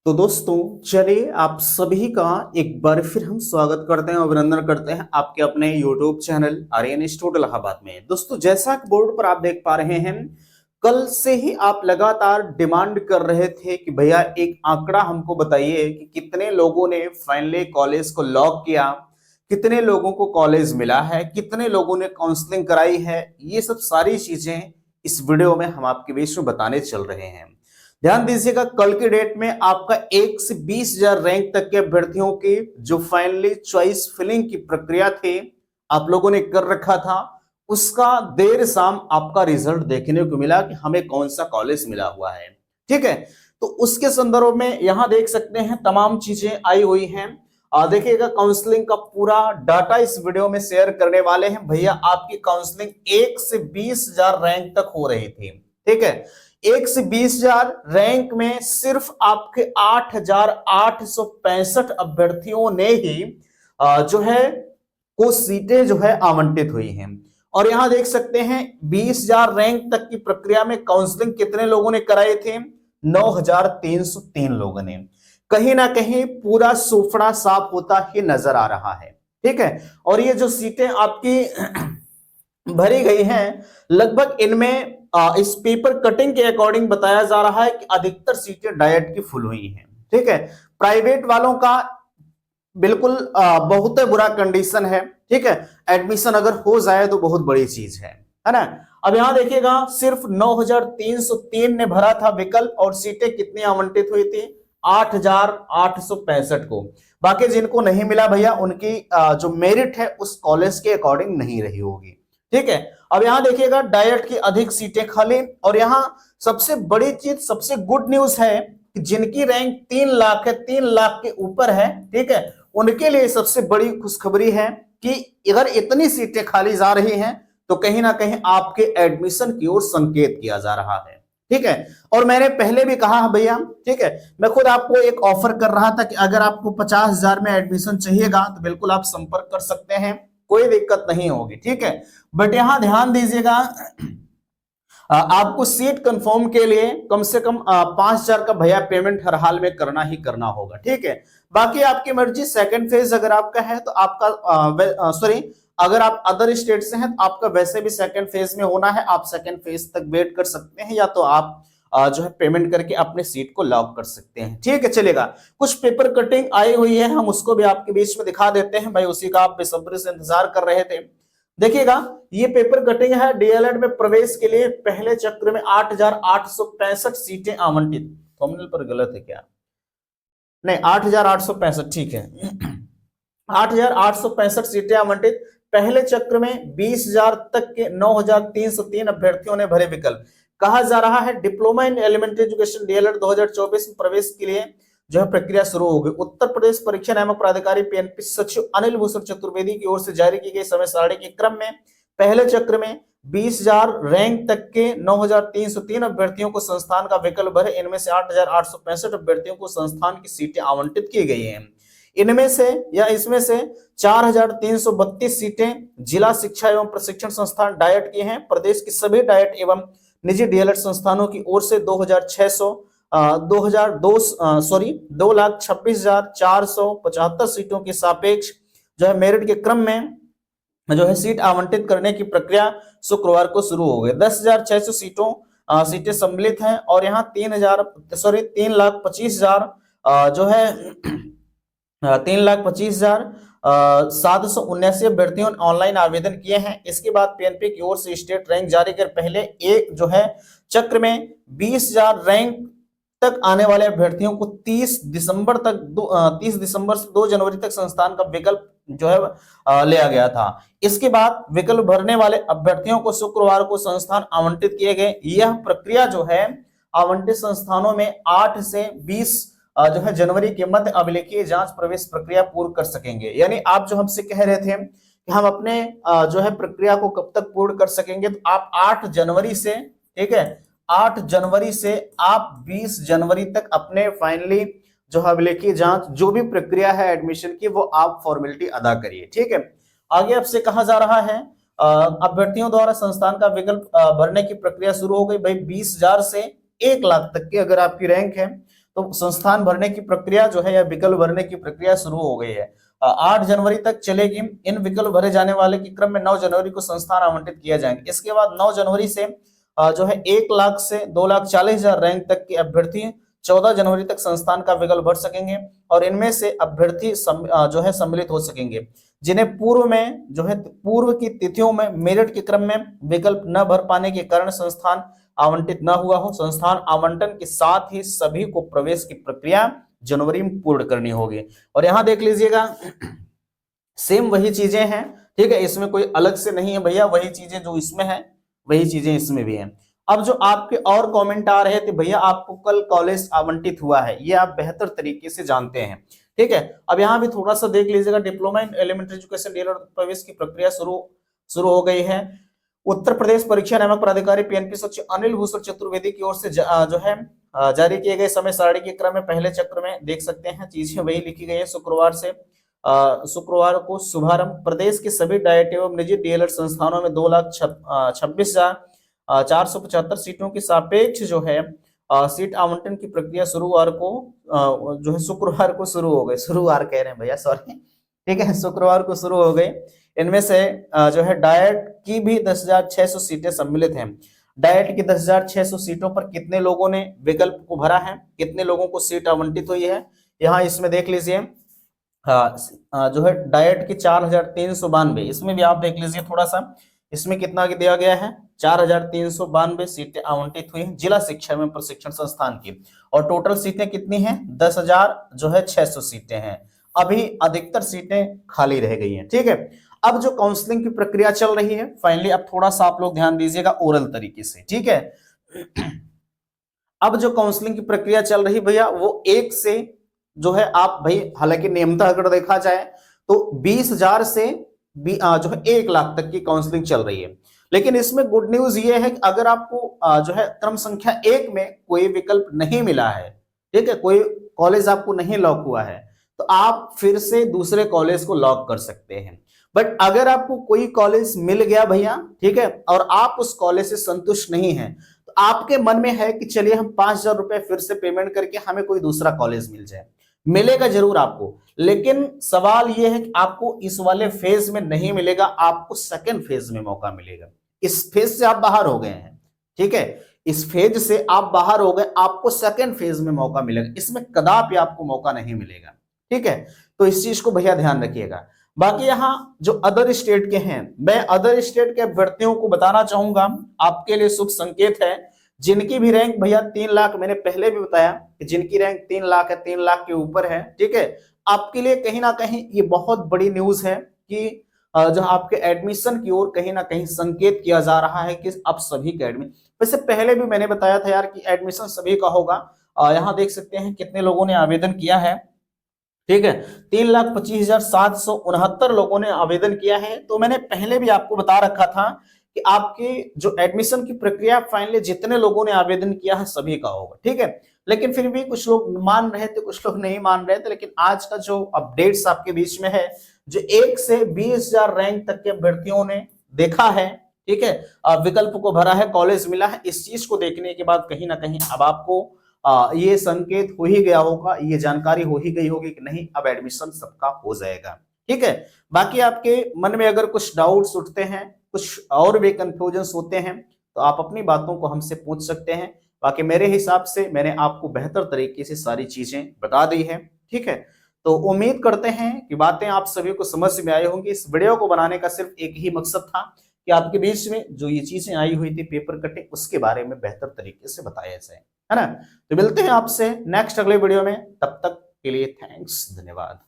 तो दोस्तों चलिए आप सभी का एक बार फिर हम स्वागत करते हैं, अभिनंदन करते हैं आपके अपने YouTube channel Aryan institute Allahabad में। दोस्तों जैसा कि बोर्ड पर आप देख पा रहे हैं, कल से ही आप लगातार डिमांड कर रहे थे कि भैया एक आंकड़ा हमको बताइए कि कितने लोगों ने फाइनली कॉलेज को लॉक किया, कितने लोगों को कॉलेज मिला है, कितने लोगों ने काउंसलिंग कराई है। ये सब सारी चीजें इस वीडियो में हम आपके बीच में बताने चल रहे हैं। ध्यान दीजिएगा, कल के डेट में आपका 1 से 20,000 रैंक तक के अभ्यर्थियों की जो फाइनली चॉइस फिलिंग की प्रक्रिया थी आप लोगों ने कर रखा था, उसका देर शाम आपका रिजल्ट देखने को मिला कि हमें कौन सा कॉलेज मिला हुआ है। ठीक है, तो उसके संदर्भ में यहां देख सकते हैं तमाम चीजें आई हुई हैं। देखिएगा, काउंसलिंग का पूरा डाटा इस वीडियो में शेयर करने वाले हैं। भैया आपकी काउंसलिंग 1 से 20,000 रैंक तक हो रही थी। ठीक है, 1 से 20,000 रैंक में सिर्फ आपके 8,865 अभ्यर्थियों ने ही जो है को सीटें जो है आवंटित हुई हैं। और यहां देख सकते हैं 20,000 रैंक तक की प्रक्रिया में काउंसलिंग कितने लोगों ने कराए थे? 9,303 लोगों ने। कहीं ना कहीं पूरा सुफड़ा साफ होता ही नजर आ रहा है। ठीक है, और ये जो सीटें आपकी भरी गई हैं, लगभग इनमें इस पेपर कटिंग के अकॉर्डिंग बताया जा रहा है कि अधिकतर सीटें डाइट की फुल हुई हैं। ठीक है, प्राइवेट वालों का बिल्कुल बहुत बुरा कंडीशन है। ठीक है, एडमिशन अगर हो जाए तो बहुत बड़ी चीज है ना। अब यहां देखिएगा, सिर्फ 9,303 ने भरा था विकल्प और सीटें कितनी आवंटित हुई थी? 8,865 को। बाकी जिनको नहीं मिला भैया, उनकी जो मेरिट है उस कॉलेज के अकॉर्डिंग नहीं रही होगी। ठीक है, अब यहां देखिएगा डाइट की अधिक सीटें खाली। और यहां सबसे बड़ी चीज, सबसे गुड न्यूज है कि जिनकी रैंक 3 लाख है, 3 लाख के ऊपर है, ठीक है, उनके लिए सबसे बड़ी खुशखबरी है कि अगर इतनी सीटें खाली जा रही हैं तो कहीं ना कहीं आपके एडमिशन की ओर संकेत किया जा रहा है। ठीक है, और मैंने पहले भी कहा भैया, ठीक है, मैं खुद आपको एक ऑफर कर रहा था कि अगर आपको 50,000 में एडमिशन चाहिएगा तो बिल्कुल आप संपर्क कर सकते हैं, कोई दिक्कत नहीं होगी। ठीक है, बट यहां ध्यान दीजिएगा, आपको सीट कंफर्म के लिए कम से कम 5,000 का भैया पेमेंट हर हाल में करना ही करना होगा। ठीक है, बाकी आपकी मर्जी। सेकंड फेज अगर आपका है तो आपका सॉरी, अगर आप अदर स्टेट से हैं तो आपका वैसे भी सेकंड फेज में होना है, आप सेकंड फेज तक वेट कर सकते हैं, या तो आप जो है पेमेंट करके अपने सीट को लॉक कर सकते हैं। ठीक है, चलेगा। कुछ पेपर कटिंग आई हुई है, हम उसको भी आपके बीच में दिखा देते हैं भाई, उसी का आप बेसब्री से इंतजार कर रहे थे। देखिएगा, ये पेपर कटिंग है। डीएलएड में प्रवेश के लिए पहले चक्र में 8,865 सीटें आवंटित। थंबनेल पर गलत है क्या? नहीं, 8,865, ठीक है। 8,865 सीटें आवंटित। पहले चक्र में 20,000 तक के 9,303 अभ्यर्थियों ने भरे विकल्प। कहा जा रहा है diploma in elementary education DElEd 2024 में प्रवेश के लिए जो है प्रक्रिया शुरू हो गई। उत्तर प्रदेश परीक्षा नियामक प्राधिकारी पीएनपी सचिव अनिल भूषण चतुर्वेदी की ओर से जारी की गई समय सारणी के क्रम में पहले चक्र में 20,000 रैंक तक के 9,303 अभ्यर्थियों को संस्थान का विकल्प भरे। इनमें से 8,865 अभ्यर्थियों को संस्थान की सीटें आवंटित की गई हैं। इनमें से या इसमें से 4,332 सीटें जिला शिक्षा एवं प्रशिक्षण संस्थान डायट की हैं। प्रदेश की सभी डायट एवं निजी डीएलएड संस्थानों की ओर से 2,26,475 सीटों के सापेक्ष जो है मेरिट के क्रम में जो है सीट आवंटित करने की प्रक्रिया शुक्रवार को शुरू हो गई। 10,600 सीटें सम्मिलित हैं और यहाँ 3,25,000 जो है 3,25,779 अभ्यर्थियों ने ऑनलाइन आवेदन किए हैं। इसके बाद पीएनपी की ओर से स्टेट रैंक जारी कर पहले एक जो है चक्र में 20,000 रैंक तक आने वाले अभ्यर्थियों को 30 दिसंबर से 2 जनवरी तक संस्थान का विकल्प जो है लिया गया था। इसके बाद विकल्प भरने वाले अभ्यर्थियों को शुक्रवार को संस्थान आवंटित किए गए। यह प्रक्रिया जो है आवंटित संस्थानों में 8 से 20 जो है जनवरी के मध्य अभिलेखीय जांच प्रवेश प्रक्रिया पूर्ण कर सकेंगे। यानी आप जो हमसे कह रहे थे कि हम अपने जो है प्रक्रिया को कब तक पूर्ण कर सकेंगे, तो आप 8 जनवरी से, ठीक है, 8 जनवरी से आप 20 जनवरी तक अपने फाइनली जो अभिलेखीय जांच जो भी प्रक्रिया है एडमिशन की वो आप फॉर्मेलिटी अदा करिए। ठीक है, आगे आपसे कहा जा रहा है अभ्यर्थियों द्वारा संस्थान का विकल्प भरने की प्रक्रिया शुरू हो गई। भाई 20,000 से 1 लाख तक की अगर आपकी रैंक है तो संस्थान भरने की प्रक्रिया जो है या विकल्प भरने की प्रक्रिया शुरू हो गई है। 8 जनवरी तक चलेगी। इन विकल्प भरे जाने वाले के क्रम में 9 जनवरी को संस्थान आवंटित किए जाएंगे। इसके बाद 9 जनवरी से जो है 1 लाख से 2,40,000 रैंक तक के अभ्यर्थी 14 जनवरी तक संस्थान का विकल्प भर सकेंगे और इनमें से अभ्यर्थी जो है सम्मिलित हो सकेंगे जिन्हें पूर्व में जो है पूर्व की तिथियों में मेरिट के क्रम में विकल्प न भर पाने के कारण संस्थान आवंटित न हुआ हो। संस्थान आवंटन के साथ ही सभी को प्रवेश की प्रक्रिया जनवरी में पूर्ण करनी होगी। और यहाँ देख लीजिएगा सेम वही चीजें हैं, ठीक है, इसमें कोई अलग से नहीं है भैया, वही चीजें जो इसमें है वही चीजें इसमें भी हैं। अब जो आपके और कमेंट आ रहे थे भैया आपको कल कॉलेज आवंटित हुआ है, ये आप बेहतर तरीके से जानते हैं, ठीक है। अब यहाँ भी थोड़ा सा देख लीजिएगा, diploma in elementary education DElEd प्रवेश की प्रक्रिया शुरू हो गई है। उत्तर प्रदेश परीक्षा नियामक प्राधिकारी पीएनपी सचिव अनिल भूषण चतुर्वेदी की ओर से जो है जारी किए गए समय सारणी के क्रम में पहले चक्र में देख सकते हैं चीजें वही लिखी गई है। शुक्रवार को शुभारंभ। प्रदेश के सभी डाइट एवं निजी डीएलएड संस्थानों में 2,26,475 सीटों की सापेक्ष जो है सीट आवंटन की प्रक्रिया शुक्रवार को शुरू हो गई। शुक्रवार कह रहे हैं भैया, सॉरी, ठीक है, शुक्रवार को शुरू हो गई। इनमें से जो है डाइट की भी 10,600 सीटें सम्मिलित हैं। डाइट की 10,600 सीटों पर कितने लोगों ने विकल्प को भरा है, कितने लोगों को सीट आवंटित हुई है, यहाँ इसमें देख लीजिए। जो है डाइट की 4,392, इसमें भी आप देख लीजिए थोड़ा सा, इसमें कितना दिया गया है, 4,392 सीटें आवंटित हुई हैं जिला शिक्षा में प्रशिक्षण संस्थान की। और टोटल सीटें कितनी हैं, 10,600 सीटें हैं। अभी अधिकतर सीटें खाली रह गई हैं, ठीक है। अब जो काउंसलिंग की प्रक्रिया चल रही है फाइनली, अब थोड़ा सा आप लोग ध्यान दीजिएगा ओरल तरीके से, ठीक है। अब जो काउंसलिंग की प्रक्रिया चल रही भैया वो 1 से जो है आप भाई, हालांकि नियमतः अगर देखा जाए तो 20,000 से जो है 1 लाख तक की काउंसलिंग चल रही है। लेकिन इसमें गुड न्यूज ये है कि अगर आपको जो है क्रम संख्या 1 में कोई विकल्प नहीं मिला है, ठीक है, कोई कॉलेज आपको नहीं लॉक हुआ है, तो आप फिर से दूसरे कॉलेज को लॉक कर सकते हैं। बट अगर आपको कोई कॉलेज मिल गया भैया, ठीक है, और आप उस कॉलेज से संतुष्ट नहीं हैं, तो आपके मन में है कि चलिए हम 5,000 रुपए फिर से पेमेंट करके हमें कोई दूसरा कॉलेज मिल जाए, मिलेगा जरूर आपको। लेकिन सवाल यह है कि आपको इस वाले फेज में नहीं मिलेगा, आपको सेकंड फेज में मौका मिलेगा। इस फेज से आप बाहर हो गए हैं, ठीक है, इस फेज से आप बाहर हो गए, आपको सेकंड फेज में मौका मिलेगा, इसमें कदापि आपको मौका नहीं मिलेगा, ठीक है। तो इस चीज को भैया ध्यान रखिएगा। बाकी यहाँ जो अदर स्टेट के हैं, मैं अदर स्टेट के अभ्यर्थियों को बताना चाहूंगा, आपके लिए शुभ संकेत है। जिनकी भी रैंक भैया 3 लाख, मैंने पहले भी बताया कि जिनकी रैंक 3 लाख है, 3 लाख के ऊपर है, ठीक है, आपके लिए कहीं ना कहीं ये बहुत बड़ी न्यूज है कि जो आपके एडमिशन की ओर कहीं ना कहीं संकेत किया जा रहा है कि अब सभी का एडमिशन, वैसे पहले भी मैंने बताया था यार कि एडमिशन सभी का होगा। यहाँ देख सकते हैं कितने लोगों ने आवेदन किया है, ठीक है, 3,25,769 लोगों ने आवेदन किया है। तो मैंने पहले भी आपको बता रखा था कि आपकी जो एडमिशन की प्रक्रिया फाइनली जितने लोगों ने आवेदन किया है सभी का होगा, ठीक है। लेकिन फिर भी कुछ लोग मान रहे थे, कुछ लोग नहीं मान रहे थे। लेकिन आज का जो अपडेट्स आपके बीच में है, जो 1 से 20,000 रैंक तक के अभ्यर्थियों ने देखा है, ठीक है, विकल्प को भरा है, कॉलेज मिला है, इस चीज को देखने के बाद कहीं ना कहीं अब आपको ये संकेत हो ही गया होगा, ये जानकारी हो ही गई होगी कि नहीं अब एडमिशन सबका हो जाएगा, ठीक है। बाकी आपके मन में अगर कुछ डाउट्स उठते हैं, कुछ और भी कंफ्यूजन होते हैं, तो आप अपनी बातों को हमसे पूछ सकते हैं। बाकी मेरे हिसाब से मैंने आपको बेहतर तरीके से सारी चीजें बता दी है, ठीक है। तो उम्मीद करते हैं कि बातें आप सभी को समझ में आई होंगी। इस वीडियो को बनाने का सिर्फ एक ही मकसद था कि आपके बीच में जो ये चीजें आई हुई थी पेपर कटिंग, उसके बारे में बेहतर तरीके से बताया जाए, है ना। तो मिलते हैं आपसे नेक्स्ट अगले वीडियो में, तब तक के लिए थैंक्स, धन्यवाद।